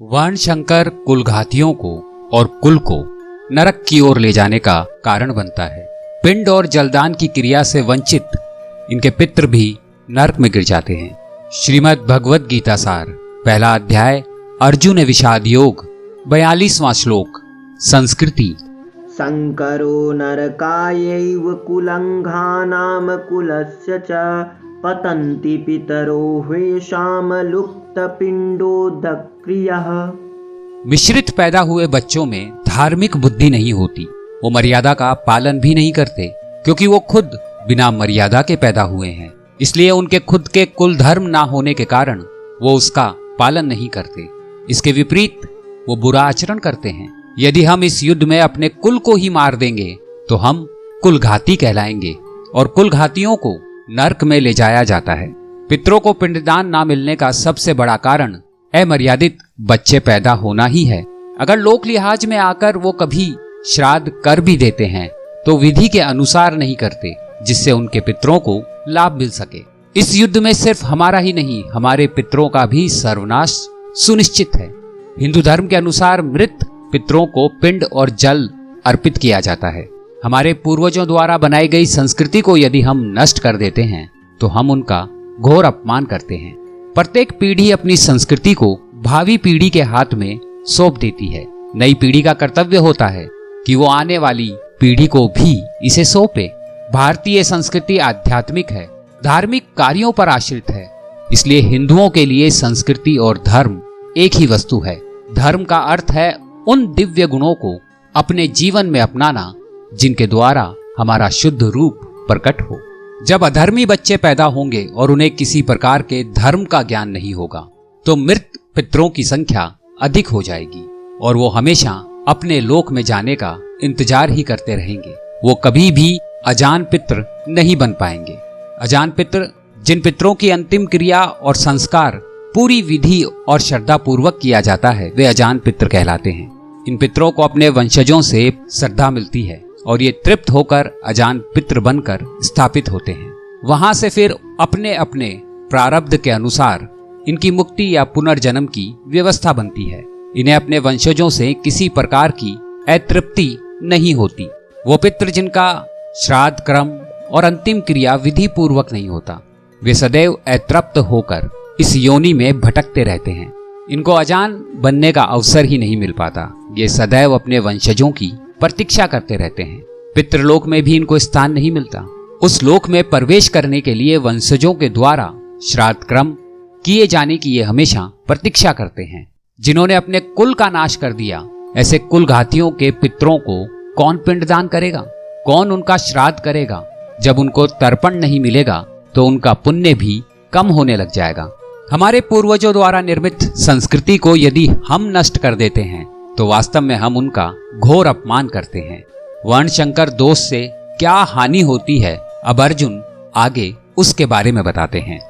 वर्णशंकर कुलघातियों को और कुल को नरक की ओर ले जाने का कारण बनता है। पिंड और जलदान की क्रिया से वंचित इनके पितृ भी नरक में गिर जाते हैं। श्रीमद् भगवद गीता सार, पहला अध्याय, अर्जुन विषाद योग, 42वां श्लोक। संस्कृति। शंकरो नरकायैव कुलंघानाम कुलस्य च पतन्ति पितरो ह्वेषाम लुप्तपिंडोदक्रियः। मिश्रित पैदा हुए बच्चों में धार्मिक बुद्धि नहीं होती। वो मर्यादा का पालन भी नहीं करते, क्योंकि वो खुद बिना मर्यादा के पैदा हुए हैं। इसलिए उनके खुद के कुल धर्म ना होने के कारण वो उसका पालन नहीं करते। इसके विपरीत वो बुरा आचरण करते हैं। यदि हम इस युद्ध में अपने कुल को ही मार देंगे तो हम कुलघाती कहलाएंगे और कुलघातियों को नरक में ले जाया जाता है। पितरों को पिंडदान ना मिलने का सबसे बड़ा कारण अमर्यादित बच्चे पैदा होना ही है। अगर लोक लिहाज में आकर वो कभी श्राद्ध कर भी देते हैं तो विधि के अनुसार नहीं करते, जिससे उनके पितरों को लाभ मिल सके। इस युद्ध में सिर्फ हमारा ही नहीं, हमारे पितरों का भी सर्वनाश सुनिश्चित है। हिंदू धर्म के अनुसार मृत पितरों को पिंड और जल अर्पित किया जाता है। हमारे पूर्वजों द्वारा बनाई गई संस्कृति को यदि हम नष्ट कर देते हैं तो हम उनका घोर अपमान करते हैं। प्रत्येक पीढ़ी अपनी संस्कृति को भावी पीढ़ी के हाथ में सौंप देती है। नई पीढ़ी का कर्तव्य होता है कि वो आने वाली पीढ़ी को भी इसे सौंपे। भारतीय संस्कृति आध्यात्मिक है, धार्मिक कार्यों पर आश्रित है। इसलिए हिंदुओं के लिए संस्कृति और धर्म एक ही वस्तु है। धर्म का अर्थ है उन दिव्य गुणों को अपने जीवन में अपनाना जिनके द्वारा हमारा शुद्ध रूप प्रकट हो। जब अधर्मी बच्चे पैदा होंगे और उन्हें किसी प्रकार के धर्म का ज्ञान नहीं होगा तो मृत पितरों की संख्या अधिक हो जाएगी और वो हमेशा अपने लोक में जाने का इंतजार ही करते रहेंगे। वो कभी भी अजान पित्र नहीं बन पाएंगे। अजान पित्र, जिन पितरों की अंतिम क्रिया और संस्कार पूरी विधि और श्रद्धा पूर्वक किया जाता है, वे अजान पित्र कहलाते हैं। इन पितरों को अपने वंशजों से श्रद्धा मिलती है और ये तृप्त होकर अजान पित्र बनकर स्थापित होते हैं। वहां से फिर अपने अपने प्रारब्ध के अनुसार इनकी मुक्ति या पुनर्जन्म की व्यवस्था बनती है। इन्हें अपने वंशजों से किसी प्रकार की अतृप्ति नहीं होती। वो पितृ जिनका श्राद्ध क्रम और अंतिम क्रिया विधि पूर्वक नहीं होता, वे सदैव अतृप्त होकर इस योनि में भटकते रहते हैं। इनको अजान बनने का अवसर ही नहीं मिल पाता। ये सदैव अपने वंशजों की प्रतीक्षा करते रहते हैं। पितृलोक में भी इनको स्थान नहीं मिलता। उस लोक में प्रवेश करने के लिए वंशजों के द्वारा श्राद्ध क्रम किए जाने की ये हमेशा प्रतीक्षा करते हैं। जिन्होंने अपने कुल का नाश कर दिया, ऐसे कुलघातियों के पितरों को कौन पिंडदान करेगा, कौन उनका श्राद्ध करेगा? जब उनको तर्पण नहीं मिलेगा तो उनका पुण्य भी कम होने लग जाएगा। हमारे पूर्वजों द्वारा निर्मित संस्कृति को यदि हम नष्ट कर देते हैं तो वास्तव में हम उनका घोर अपमान करते हैं। वर्णशंकर दोष से क्या हानि होती है, अब अर्जुन आगे उसके बारे में बताते हैं।